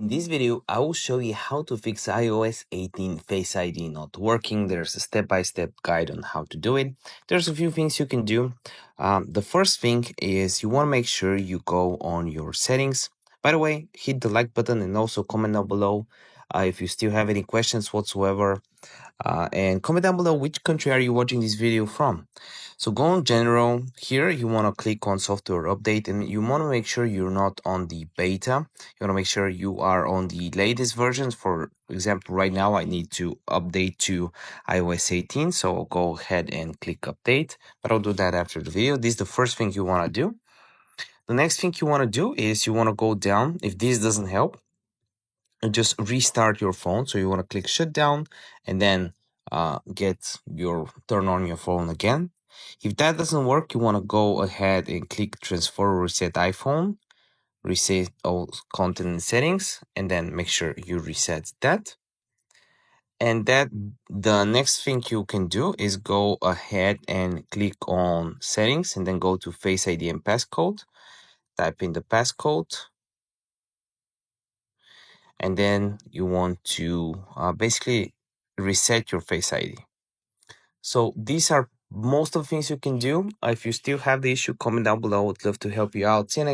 In this video, I will show you how to fix iOS 18 Face ID not working. There's a step-by-step guide on how to do it. There's a few things you can do. The first thing is you want to make sure you go on your settings. By the way, hit the like button and also comment down below if you still have any questions whatsoever. And comment down below which country are you watching this video from. So go on general. Here you want to click on software update and you want to make sure you're not on the beta. You want to make sure you are on the latest versions. For example, right now I need to update to iOS 18, so I'll go ahead and click update, but I'll do that after the video. This is the first thing you want to do. The next thing you want to do is you want to go down. If this doesn't help, and just restart your phone. So you want to click shutdown and then turn on your phone again. If that doesn't work, you want to go ahead and click transfer or reset iPhone, reset all content and settings, and then make sure you reset that. And the next thing you can do is go ahead and click on settings and then go to Face ID and passcode. Type in the passcode. And then you want to basically reset your Face ID. So these are most of the things you can do. If you still have the issue, comment down below. I would love to help you out. See you next